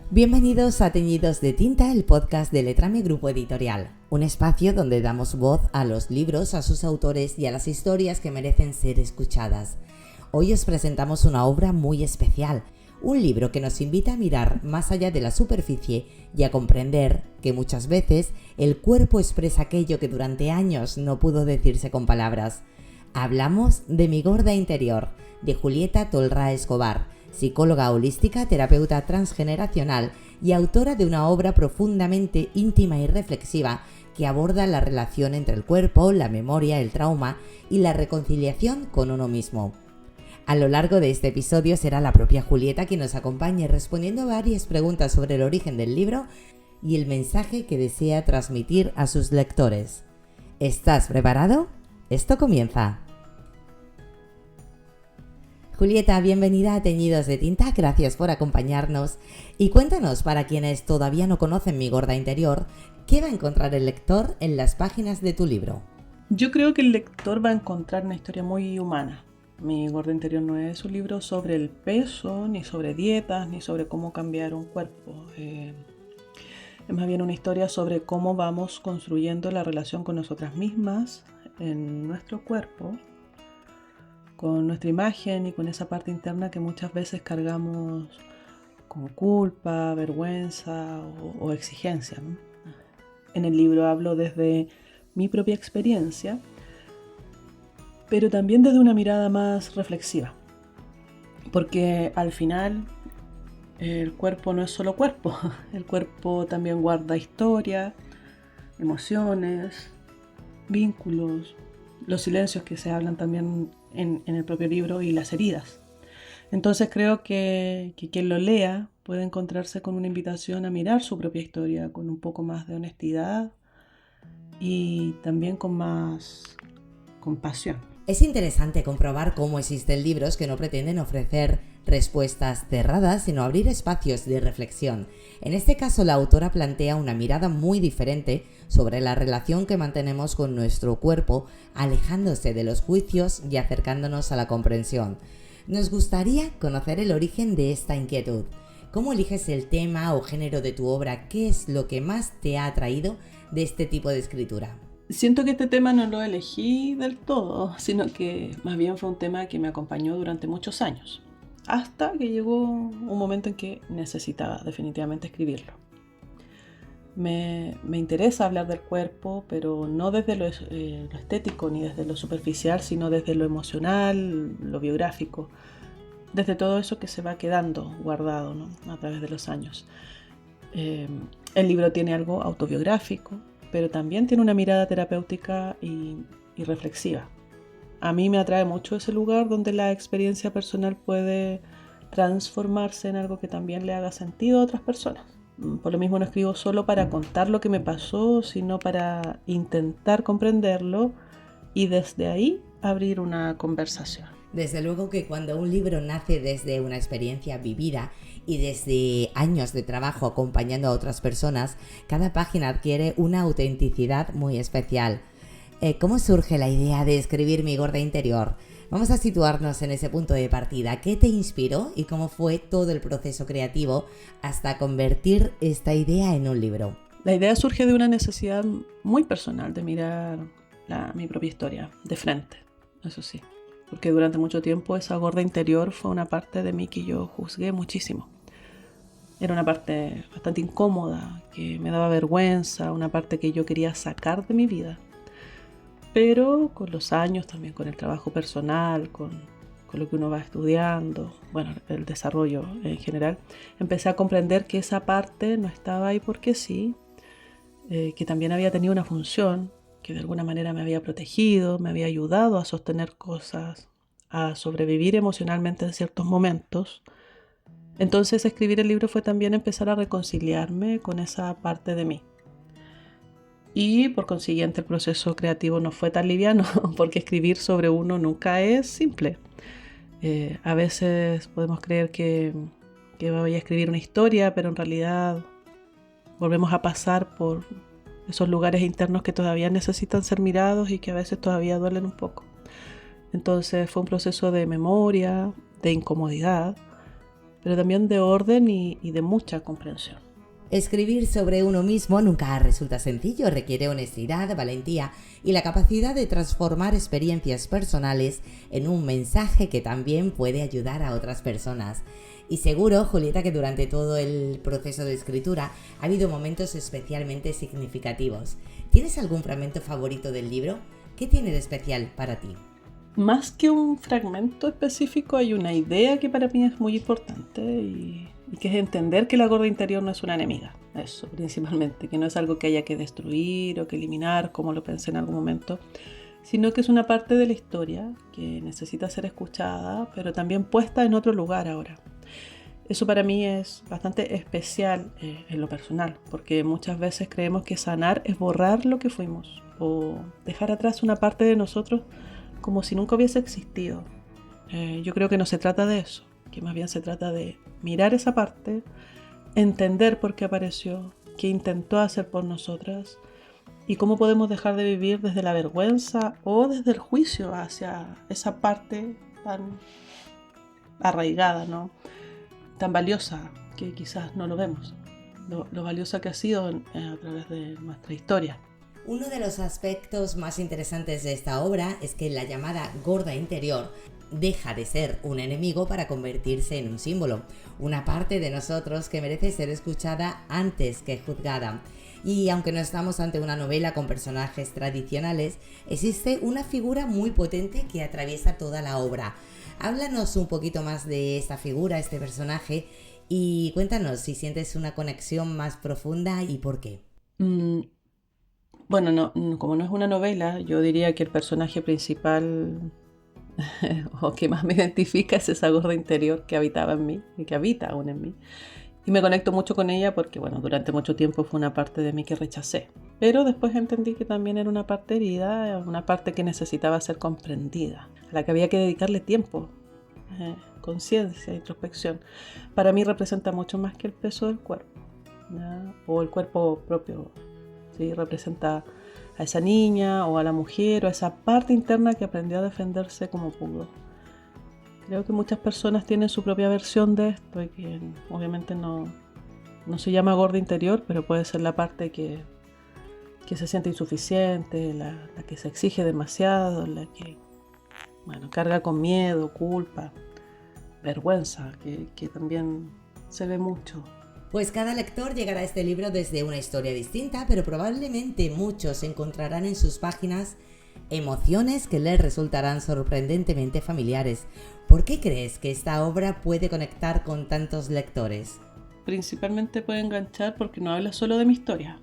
Bienvenidos a Teñidos de Tinta, el podcast de Letrame Grupo Editorial, un espacio donde damos voz a los libros, a sus autores y a las historias que merecen ser escuchadas. Hoy os presentamos una obra muy especial, un libro que nos invita a mirar más allá de la superficie y a comprender que muchas veces el cuerpo expresa aquello que durante años no pudo decirse con palabras. Hablamos de Mi gorda interior, de Julieta Tolrá Escobar, psicóloga holística, terapeuta transgeneracional y autora de una obra profundamente íntima y reflexiva que aborda la relación entre el cuerpo, la memoria, el trauma y la reconciliación con uno mismo. A lo largo de este episodio será la propia Julieta quien nos acompañe respondiendo a varias preguntas sobre el origen del libro y el mensaje que desea transmitir a sus lectores. ¿Estás preparado? Esto comienza. Julieta, bienvenida a Teñidos de Tinta, gracias por acompañarnos y cuéntanos, para quienes todavía no conocen Mi gorda interior, ¿qué va a encontrar el lector en las páginas de tu libro? Yo creo que el lector va a encontrar una historia muy humana. Mi gorda interior no es un libro sobre el peso, ni sobre dietas, ni sobre cómo cambiar un cuerpo. Es más bien una historia sobre cómo vamos construyendo la relación con nosotras mismas, en nuestro cuerpo, con nuestra imagen y con esa parte interna que muchas veces cargamos con culpa, vergüenza o exigencia, ¿no? En el libro hablo desde mi propia experiencia, pero también desde una mirada más reflexiva, porque al final el cuerpo no es solo cuerpo, el cuerpo también guarda historia, emociones, vínculos, los silencios que se hablan también en el propio libro y las heridas. Entonces creo que quien lo lea puede encontrarse con una invitación a mirar su propia historia con un poco más de honestidad y también con más compasión. Es interesante comprobar cómo existen libros que no pretenden ofrecer respuestas cerradas, sino abrir espacios de reflexión. En este caso, la autora plantea una mirada muy diferente sobre la relación que mantenemos con nuestro cuerpo, alejándose de los juicios y acercándonos a la comprensión. Nos gustaría conocer el origen de esta inquietud. ¿Cómo eliges el tema o género de tu obra? ¿Qué es lo que más te ha atraído de este tipo de escritura? Siento que este tema no lo elegí del todo, sino que más bien fue un tema que me acompañó durante muchos años, hasta que llegó un momento en que necesitaba definitivamente escribirlo. Me interesa hablar del cuerpo, pero no desde lo estético ni desde lo superficial, sino desde lo emocional, lo biográfico, desde todo eso que se va quedando guardado, ¿no?, a través de los años. El libro tiene algo autobiográfico, pero también tiene una mirada terapéutica y reflexiva. A mí me atrae mucho ese lugar donde la experiencia personal puede transformarse en algo que también le haga sentido a otras personas. Por lo mismo no escribo solo para contar lo que me pasó, sino para intentar comprenderlo y desde ahí abrir una conversación. Desde luego que cuando un libro nace desde una experiencia vivida y desde años de trabajo acompañando a otras personas, cada página adquiere una autenticidad muy especial. ¿Cómo surge la idea de escribir Mi gorda interior? Vamos a situarnos en ese punto de partida. ¿Qué te inspiró y cómo fue todo el proceso creativo hasta convertir esta idea en un libro? La idea surge de una necesidad muy personal de mirar mi propia historia de frente, eso sí. Porque durante mucho tiempo esa gorda interior fue una parte de mí que yo juzgué muchísimo. Era una parte bastante incómoda, que me daba vergüenza, una parte que yo quería sacar de mi vida. Pero con los años, también con el trabajo personal, con lo que uno va estudiando, bueno, el desarrollo en general, empecé a comprender que esa parte no estaba ahí porque sí, que también había tenido una función, que de alguna manera me había protegido, me había ayudado a sostener cosas, a sobrevivir emocionalmente en ciertos momentos. Entonces escribir el libro fue también empezar a reconciliarme con esa parte de mí. Y por consiguiente el proceso creativo no fue tan liviano, porque escribir sobre uno nunca es simple. A veces podemos creer que voy a escribir una historia, pero en realidad volvemos a pasar por esos lugares internos que todavía necesitan ser mirados y que a veces todavía duelen un poco. Entonces fue un proceso de memoria, de incomodidad, pero también de orden y de mucha comprensión. Escribir sobre uno mismo nunca resulta sencillo, requiere honestidad, valentía y la capacidad de transformar experiencias personales en un mensaje que también puede ayudar a otras personas. Y seguro, Julieta, que durante todo el proceso de escritura ha habido momentos especialmente significativos. ¿Tienes algún fragmento favorito del libro? ¿Qué tiene de especial para ti? Más que un fragmento específico, hay una idea que para mí es muy importante y que es entender que la gorda interior no es una enemiga. Eso, principalmente, que no es algo que haya que destruir o que eliminar, como lo pensé en algún momento, sino que es una parte de la historia que necesita ser escuchada, pero también puesta en otro lugar ahora. Eso para mí es bastante especial en lo personal, porque muchas veces creemos que sanar es borrar lo que fuimos o dejar atrás una parte de nosotros como si nunca hubiese existido. Yo creo que no se trata de eso, que más bien se trata de mirar esa parte, entender por qué apareció, qué intentó hacer por nosotras y cómo podemos dejar de vivir desde la vergüenza o desde el juicio hacia esa parte tan arraigada, ¿no? Tan valiosa que quizás no lo vemos, lo valiosa que ha sido a través de nuestra historia. Uno de los aspectos más interesantes de esta obra es que la llamada gorda interior deja de ser un enemigo para convertirse en un símbolo, una parte de nosotros que merece ser escuchada antes que juzgada. Y aunque no estamos ante una novela con personajes tradicionales, existe una figura muy potente que atraviesa toda la obra. Háblanos un poquito más de esta figura, este personaje, y cuéntanos si sientes una conexión más profunda y por qué. Bueno, no, como no es una novela, yo diría que el personaje principal o que más me identifica es esa gorda interior que habitaba en mí y que habita aún en mí. Y me conecto mucho con ella porque, bueno, durante mucho tiempo fue una parte de mí que rechacé. Pero después entendí que también era una parte herida, una parte que necesitaba ser comprendida, a la que había que dedicarle tiempo, conciencia, introspección. Para mí representa mucho más que el peso del cuerpo, ¿ya? O el cuerpo propio. ¿Sí? Representa a esa niña o a la mujer o a esa parte interna que aprendió a defenderse como pudo. Creo que muchas personas tienen su propia versión de esto y que obviamente no se llama gorda interior, pero puede ser la parte que se siente insuficiente, la que se exige demasiado, la que carga con miedo, culpa, vergüenza, que también se ve mucho. Pues cada lector llegará a este libro desde una historia distinta, pero probablemente muchos encontrarán en sus páginas emociones que les resultarán sorprendentemente familiares. ¿Por qué crees que esta obra puede conectar con tantos lectores? Principalmente puede enganchar porque no habla solo de mi historia.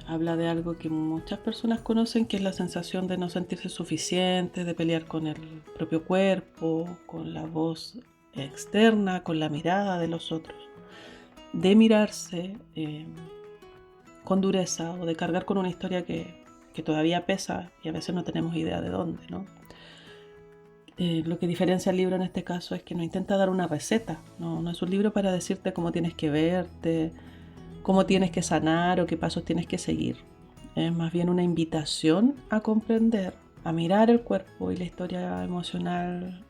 Habla de algo que muchas personas conocen, que es la sensación de no sentirse suficiente, de pelear con el propio cuerpo, con la voz externa, con la mirada de los otros. De mirarse con dureza o de cargar con una historia que todavía pesa y a veces no tenemos idea de dónde, ¿no? Lo que diferencia el libro en este caso es que no intenta dar una receta, no es un libro para decirte cómo tienes que verte, cómo tienes que sanar o qué pasos tienes que seguir. Es más bien una invitación a comprender, a mirar el cuerpo y la historia emocional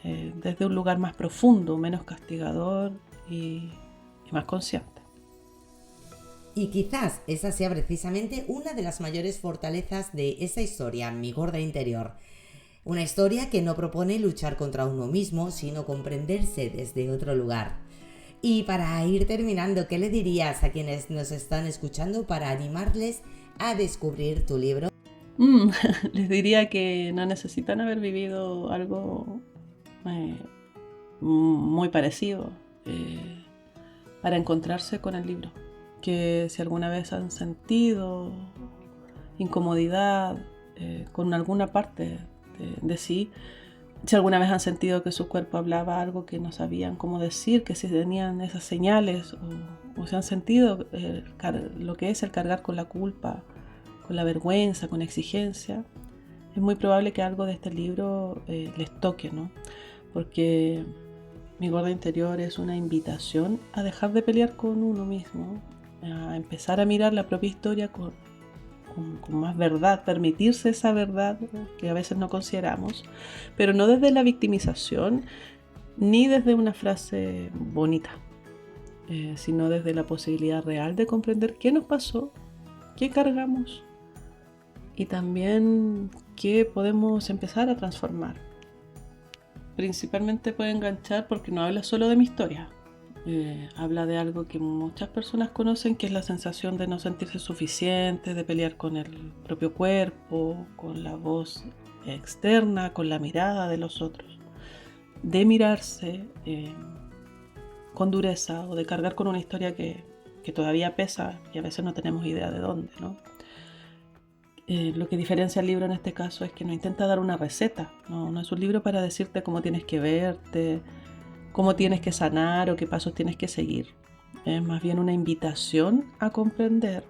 desde un lugar más profundo, menos castigador y más consciente. Y quizás esa sea precisamente una de las mayores fortalezas de esa historia, Mi gorda interior. Una historia que no propone luchar contra uno mismo, sino comprenderse desde otro lugar. Y para ir terminando, ¿qué le dirías a quienes nos están escuchando para animarles a descubrir tu libro? Les diría que no necesitan haber vivido algo muy parecido para encontrarse con el libro. Que si alguna vez han sentido incomodidad con alguna parte de sí, si alguna vez han sentido que su cuerpo hablaba algo que no sabían cómo decir, que si tenían esas señales o si han sentido lo que es el cargar con la culpa, con la vergüenza, con exigencia, es muy probable que algo de este libro les toque, ¿no? Porque Mi gorda interior es una invitación a dejar de pelear con uno mismo, a empezar a mirar la propia historia con más verdad, permitirse esa verdad que a veces no consideramos, pero no desde la victimización ni desde una frase bonita, sino desde la posibilidad real de comprender qué nos pasó, qué cargamos y también qué podemos empezar a transformar. Principalmente puede enganchar porque no habla solo de mi historia. Habla de algo que muchas personas conocen, que es la sensación de no sentirse suficiente, de pelear con el propio cuerpo, con la voz externa, con la mirada de los otros, de mirarse con dureza o de cargar con una historia que todavía pesa y a veces no tenemos idea de dónde, ¿no? Lo que diferencia el libro en este caso es que no intenta dar una receta, no es un libro para decirte cómo tienes que verte, cómo tienes que sanar o qué pasos tienes que seguir. Es más bien una invitación a comprender,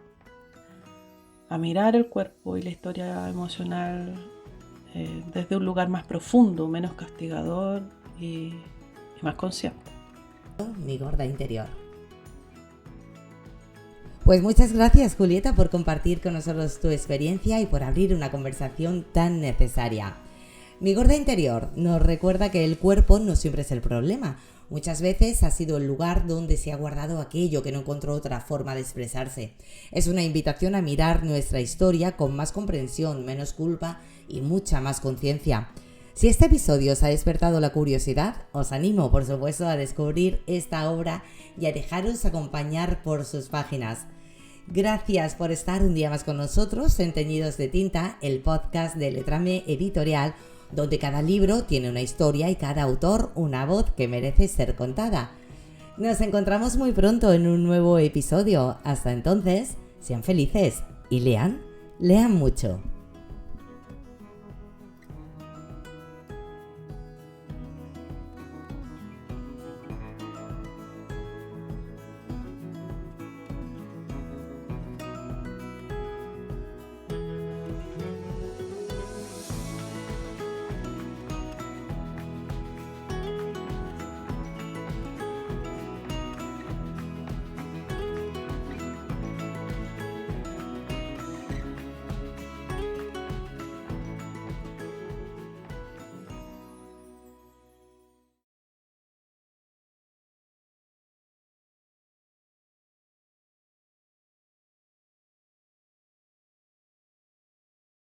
a mirar el cuerpo y la historia emocional desde un lugar más profundo, menos castigador y más consciente. Mi gorda interior. Pues muchas gracias, Julieta, por compartir con nosotros tu experiencia y por abrir una conversación tan necesaria. Mi gorda interior nos recuerda que el cuerpo no siempre es el problema. Muchas veces ha sido el lugar donde se ha guardado aquello que no encontró otra forma de expresarse. Es una invitación a mirar nuestra historia con más comprensión, menos culpa y mucha más conciencia. Si este episodio os ha despertado la curiosidad, os animo, por supuesto, a descubrir esta obra y a dejaros acompañar por sus páginas. Gracias por estar un día más con nosotros en Teñidos de Tinta, el podcast de Letrame Editorial, donde cada libro tiene una historia y cada autor una voz que merece ser contada. Nos encontramos muy pronto en un nuevo episodio. Hasta entonces, sean felices y lean mucho.